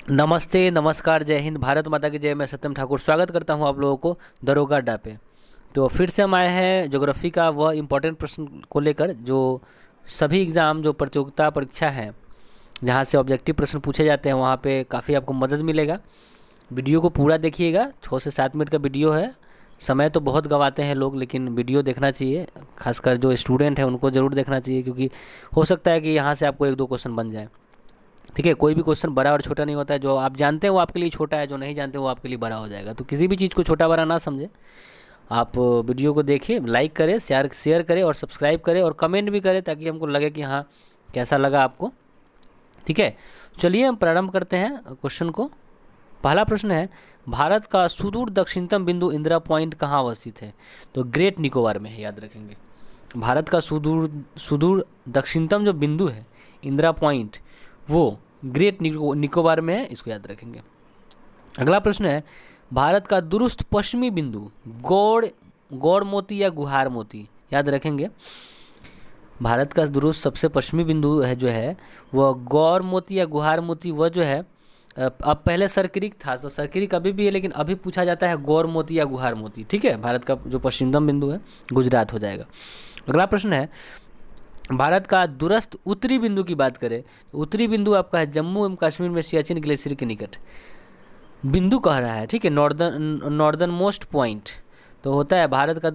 नमस्ते, नमस्कार, जय हिंद, भारत माता की जय। मैं सत्यम ठाकुर स्वागत करता हूं आप लोगों को दरोगा अड्डा पे। तो फिर से हम आए हैं ज्योग्राफी का वह इम्पोर्टेंट प्रश्न को लेकर जो सभी एग्ज़ाम जो प्रतियोगिता परीक्षा है जहां से ऑब्जेक्टिव प्रश्न पूछे जाते हैं वहां पे काफ़ी आपको मदद मिलेगा। वीडियो को पूरा देखिएगा, 6 से 7 मिनट का वीडियो है। समय तो बहुत गंवाते हैं लोग, लेकिन वीडियो देखना चाहिए। खासकर जो स्टूडेंट हैं उनको ज़रूर देखना चाहिए, क्योंकि हो सकता है कि यहाँ से आपको 1-2 क्वेश्चन बन जाए। ठीक है, कोई भी क्वेश्चन बड़ा और छोटा नहीं होता है। जो आप जानते हैं वो आपके लिए छोटा है, जो नहीं जानते वो आपके लिए बड़ा हो जाएगा। तो किसी भी चीज़ को छोटा बड़ा ना समझे। आप वीडियो को देखिए, लाइक करें, शेयर करें और सब्सक्राइब करें और कमेंट भी करें, ताकि हमको लगे कि हाँ, कैसा लगा आपको। ठीक है, चलिए हम प्रारंभ करते हैं क्वेश्चन को। पहला प्रश्न है, भारत का सुदूर दक्षिणतम बिंदु इंदिरा पॉइंट कहाँ अवस्थित है? तो ग्रेट निकोबार में है, याद रखेंगे। भारत का सुदूर सुदूर दक्षिणतम जो बिंदु है इंदिरा पॉइंट, वो ग्रेट निकोबार में है, इसको याद रखेंगे। अगला प्रश्न है, भारत का दुरुस्त पश्चिमी बिंदु गौड़ गौड़ मोती या गुहार मोती? याद रखेंगे, भारत का दुरुस्त सबसे पश्चिमी बिंदु है जो है वह गौर मोती या गुहार मोती। वह जो है अब पहले सरक्रिक था, तो सरक्रिक अभी भी है, लेकिन अभी पूछा जाता है गौर मोती या गुहार मोती। ठीक है, भारत का जो पश्चिमतम बिंदु है गुजरात हो जाएगा। अगला प्रश्न है, भारत का दूरस्थ उत्तरी बिंदु की बात करें तो उत्तरी बिंदु आपका है जम्मू एवं कश्मीर में सियाचिन ग्लेशियर के निकट। बिंदु कह रहा है, ठीक है, नॉर्दर्न मोस्ट पॉइंट। तो होता है भारत का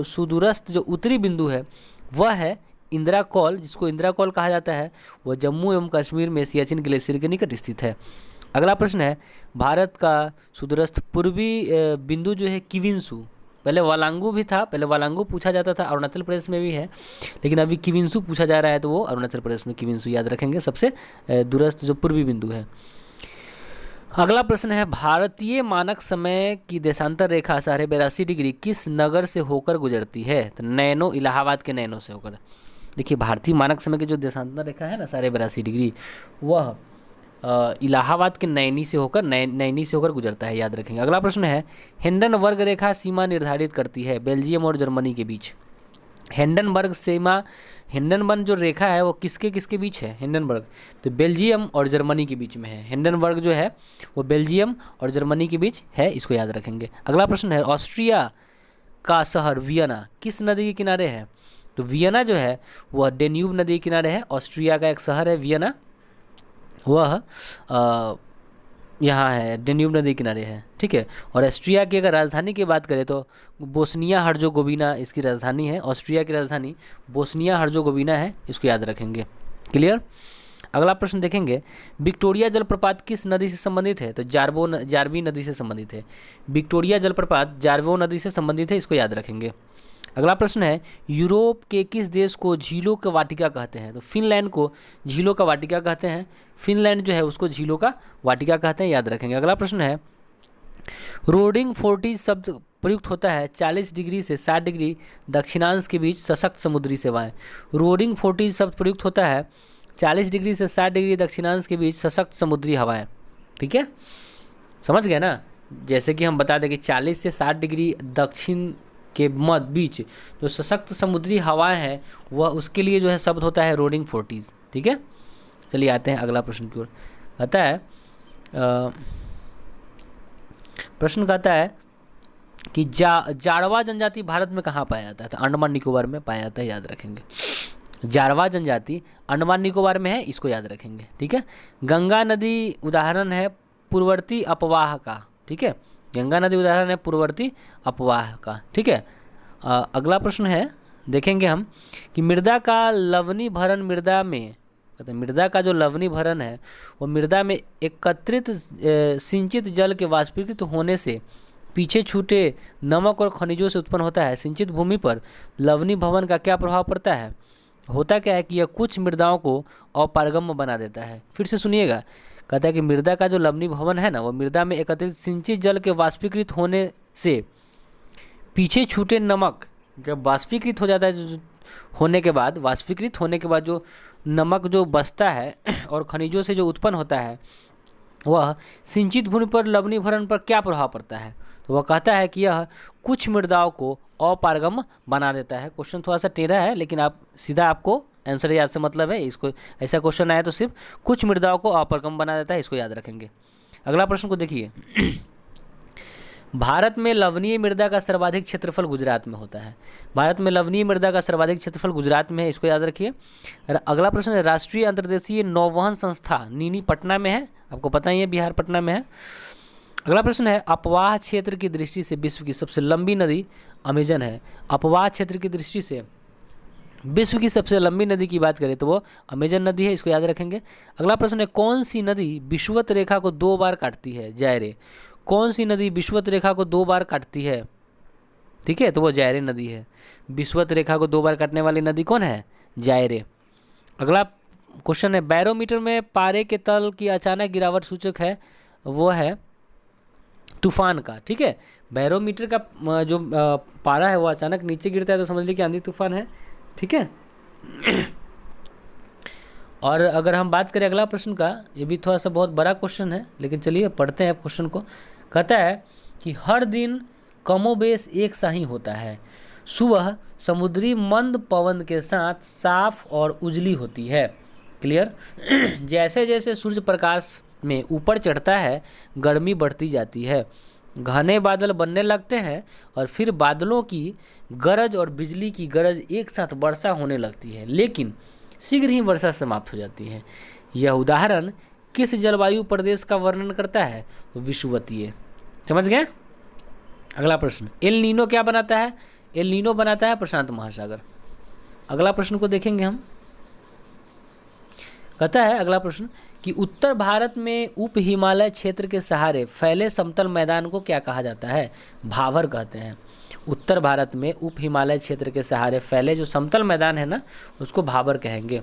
सुदूरस्थ जो उत्तरी बिंदु है वह है इंदिरा कॉल, जिसको इंदिरा कॉल कहा जाता है। वह जम्मू एवं कश्मीर में सियाचिन ग्लेशियर के निकट स्थित है। अगला प्रश्न है, भारत का सुदूरस्थ पूर्वी बिंदु जो है किविंसु। पहले वालांगू भी था, पहले वालांगू पूछा जाता था, अरुणाचल प्रदेश में भी है, लेकिन अभी किविंसु पूछा जा रहा है, तो वो अरुणाचल प्रदेश में किविंसु, याद रखेंगे, सबसे दूरस्थ जो पूर्वी बिंदु है। अगला प्रश्न है, भारतीय मानक समय की देशांतर रेखा 82.5 डिग्री किस नगर से होकर गुजरती है? तो नैनो, इलाहाबाद के नैनो से होकर। देखिए, भारतीय मानक समय की जो देशांतर रेखा है ना 82.5 डिग्री, वह इलाहाबाद के नैनी से होकर गुजरता है, याद रखेंगे। अगला प्रश्न है, हिंडनबर्ग रेखा सीमा निर्धारित करती है बेल्जियम और जर्मनी के बीच। हिंडनबर्ग सीमा, हिंडनबर्ग जो रेखा है वो किसके किसके बीच है? हिंडनबर्ग तो बेल्जियम और जर्मनी के बीच में है। हिंडनबर्ग जो है वो बेल्जियम और जर्मनी के बीच है, इसको याद रखेंगे। अगला प्रश्न है, ऑस्ट्रिया का शहर वियना किस नदी के किनारे है? तो वियना जो है वह डेन्यूब नदी के किनारे है। ऑस्ट्रिया का एक शहर है वियना, वह यहाँ है, डेन्यूब नदी किनारे है। ठीक है, और ऑस्ट्रिया की अगर राजधानी की बात करें तो बोस्निया हर्जोगोविना इसकी राजधानी है। ऑस्ट्रिया की राजधानी बोस्निया हर्जोगोविना है, इसको याद रखेंगे। क्लियर। अगला प्रश्न देखेंगे, विक्टोरिया जलप्रपात किस नदी से संबंधित है? तो जारवी नदी से संबंधित है। विक्टोरिया जलप्रपात जारवो नदी से संबंधित है, इसको याद रखेंगे। अगला प्रश्न है, यूरोप के किस देश को झीलों का वाटिका कहते हैं? तो फिनलैंड को झीलों का वाटिका कहते हैं। फिनलैंड जो है उसको झीलों का वाटिका कहते हैं, याद रखेंगे। अगला प्रश्न है, रोडिंग 40 शब्द प्रयुक्त होता है 40 डिग्री से 60 डिग्री दक्षिणांश के बीच सशक्त समुद्री सेवाएं। रोडिंग 40 शब्द प्रयुक्त होता है 40 डिग्री से 60 डिग्री दक्षिणांश के बीच सशक्त समुद्री हवाएं। ठीक है, समझ गए ना। जैसे कि हम बता दें कि 40 से 60 डिग्री दक्षिण के मध्य बीच जो सशक्त समुद्री हवाएं हैं वह उसके लिए जो है शब्द होता है रोडिंग 40। ठीक है, चलिए आते हैं अगला प्रश्न की ओर। कहता है प्रश्न कहता है कि जारवा जनजाति भारत में कहाँ पाया जाता है? तो अंडमान निकोबार में पाया जाता है, याद रखेंगे। जारवा जनजाति अंडमान निकोबार में है, इसको याद रखेंगे। ठीक है, गंगा नदी उदाहरण है पूर्ववर्ती अपवाह का। ठीक है, गंगा नदी उदाहरण है पूर्ववर्ती अपवाह का। ठीक है, अगला प्रश्न है, देखेंगे हम कि मृदा का लवणीभरण मृदा में, कहते हैं मृदा का जो लवणीभरण है वो मृदा में एकत्रित सिंचित जल के वाष्पीकृत होने से पीछे छूटे नमक और खनिजों से उत्पन्न होता है। सिंचित भूमि पर लवणीभवन का क्या प्रभाव पड़ता है? होता क्या है कि यह कुछ मृदाओं को अपारगम्य बना देता है। फिर से सुनिएगा, कहता है कि मृदा का जो लवणीभवन है ना वो मृदा में एकत्रित सिंचित जल के वाष्पीकृत होने से पीछे छूटे नमक, जब वाष्पीकृत हो जाता है होने के बाद, वाष्पीकृत होने के बाद जो नमक जो बचता है और खनिजों से जो उत्पन्न होता है वह सिंचित भूमि पर लवणीभरण पर क्या प्रभाव पड़ता है? तो वह कहता है कि यह कुछ मृदाओं को अपारगम्य बना देता है। क्वेश्चन थोड़ा सा टेढ़ा है, लेकिन आप सीधा आपको आंसर याद से मतलब है, इसको ऐसा क्वेश्चन आया तो सिर्फ कुछ मृदाओं को अपरकम बना देता है, इसको याद रखेंगे। अगला प्रश्न को देखिए। भारत में लवणीय मृदा का सर्वाधिक क्षेत्रफल गुजरात में होता है। भारत में लवणीय मृदा का सर्वाधिक क्षेत्रफल गुजरात में है, इसको याद रखिए। अगला प्रश्न है, राष्ट्रीय अंतर्देशीय नौवहन संस्था नीनी पटना में है, आपको पता ही है बिहार पटना में है। अगला प्रश्न है, अपवाह क्षेत्र की दृष्टि से विश्व की सबसे लंबी नदी अमेजन है। अपवाह क्षेत्र की दृष्टि से विश्व की सबसे लंबी नदी की बात करें तो वो अमेजन नदी है, इसको याद रखेंगे। अगला प्रश्न है, कौन सी नदी विषुवत रेखा को 2 बार काटती है? जायरे। कौन सी नदी विषुवत रेखा को 2 बार काटती है? ठीक है, तो वो जायरे नदी है। विषुवत रेखा को 2 बार काटने वाली नदी कौन है? जायरे। अगला क्वेश्चन है, बैरोमीटर में पारे के तल की अचानक गिरावट सूचक है, वो है तूफान का। ठीक है, बैरोमीटर का जो पारा है वो अचानक नीचे गिरता है तो समझ लीजिए कि आंधी तूफान है। ठीक है। और अगर हम बात करें अगला प्रश्न का, ये भी थोड़ा सा बहुत बड़ा क्वेश्चन है, लेकिन चलिए पढ़ते हैं क्वेश्चन को। कहता है कि हर दिन कमोबेश एक सा ही होता है। सुबह समुद्री मंद पवन के साथ साफ और उजली होती है। क्लियर। जैसे जैसे सूर्य प्रकाश में ऊपर चढ़ता है गर्मी बढ़ती जाती है, घने बादल बनने लगते हैं और फिर बादलों की गरज और बिजली की गरज एक साथ वर्षा होने लगती है, लेकिन शीघ्र ही वर्षा समाप्त हो जाती है। यह उदाहरण किस जलवायु प्रदेश का वर्णन करता है? तो विषुवतीय। समझ गए। अगला प्रश्न, एल नीनो क्या बनाता है? एल नीनो बनाता है प्रशांत महासागर। अगला प्रश्न को देखेंगे हम। कहता है अगला प्रश्न कि उत्तर भारत में उप हिमालय क्षेत्र के सहारे फैले समतल मैदान को क्या कहा जाता है? भावर कहते हैं। उत्तर भारत में उप हिमालय क्षेत्र के सहारे फैले जो समतल मैदान है ना, उसको भावर कहेंगे।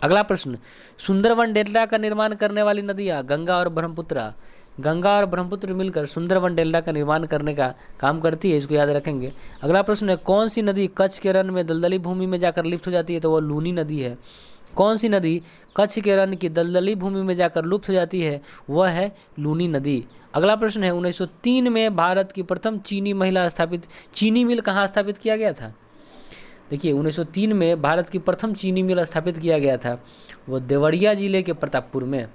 अगला प्रश्न, सुंदरवन डेल्टा का निर्माण करने वाली नदियाँ गंगा और ब्रह्मपुत्र। गंगा और ब्रह्मपुत्र मिलकर सुंदरवन डेल्टा का निर्माण करने का काम करती है, इसको याद रखेंगे। अगला प्रश्न है, कौन सी नदी कच्छ के रण में दलदली भूमि में जाकर लिप्त हो जाती है? तो वो लूनी नदी है। कौन सी नदी कच्छ के रण की दलदली भूमि में जाकर लुप्त हो जाती है? वह है लूनी नदी। अगला प्रश्न है, 1903 में भारत की प्रथम चीनी मिल कहाँ स्थापित किया गया था? देखिए, 1903 में भारत की प्रथम चीनी मिल स्थापित किया गया था, वो देवरिया जिले के प्रतापपुर में।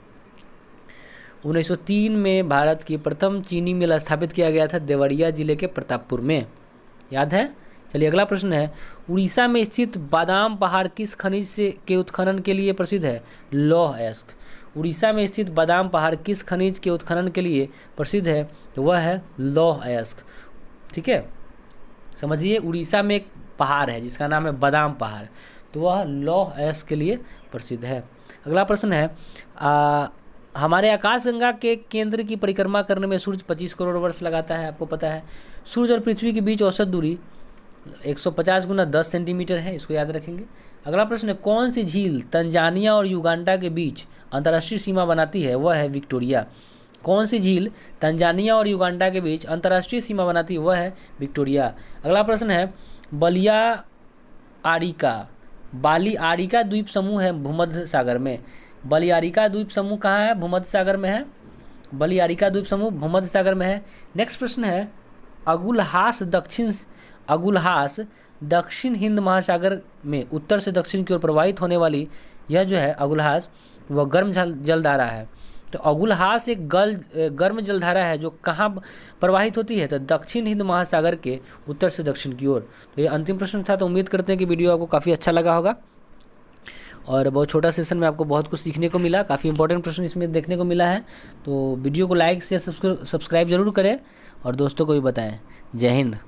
1903 में भारत की प्रथम चीनी मिल स्थापित किया गया था देवरिया जिले के प्रतापपुर में। याद है। चलिए अगला प्रश्न है, उड़ीसा में स्थित बादाम पहाड़ किस खनिज के उत्खनन के लिए प्रसिद्ध है? लौह अयस्क। उड़ीसा में स्थित बादाम पहाड़ किस खनिज के उत्खनन के लिए प्रसिद्ध है? तो वह है लौह अयस्क। ठीक है, समझिए, उड़ीसा में एक पहाड़ है जिसका नाम है बादाम पहाड़, तो वह लौह अयस्क के लिए प्रसिद्ध है। अगला प्रश्न है, हमारे आकाशगंगा के केंद्र की परिक्रमा करने में सूर्य 25 करोड़ वर्ष लगाता है, आपको पता है। सूर्य और पृथ्वी के बीच औसत दूरी 150 गुना 10 सेंटीमीटर है, इसको याद रखेंगे। अगला प्रश्न है, कौन सी झील तंजानिया और युगांडा के बीच अंतर्राष्ट्रीय सीमा बनाती है? वह है विक्टोरिया। कौन सी झील तंजानिया और युगांडा के बीच अंतर्राष्ट्रीय सीमा बनाती है? वह है विक्टोरिया। अगला प्रश्न है, बालियारिका द्वीप समूह है भूमध्य सागर में। बालियारिका द्वीप समूह कहाँ है? भूमध्य सागर में है। बालियारिका द्वीप समूह भूमध्य सागर में है। नेक्स्ट प्रश्न है, अगुलहास दक्षिण हिंद महासागर में उत्तर से दक्षिण की ओर प्रवाहित होने वाली यह जो है अगुलहास, वह गर्म जलधारा है। तो अगुलहास एक गर्म जलधारा है जो कहाँ प्रवाहित होती है? तो दक्षिण हिंद महासागर के उत्तर से दक्षिण की ओर। तो ये अंतिम प्रश्न था। तो उम्मीद करते हैं कि वीडियो आपको काफ़ी अच्छा लगा होगा और बहुत छोटा सेशन में आपको बहुत कुछ सीखने को मिला, काफ़ी इंपॉर्टेंट प्रश्न इसमें देखने को मिला है। तो वीडियो को लाइक शेयर सब्सक्राइब जरूर करें और दोस्तों को भी बताएं। जय हिंद।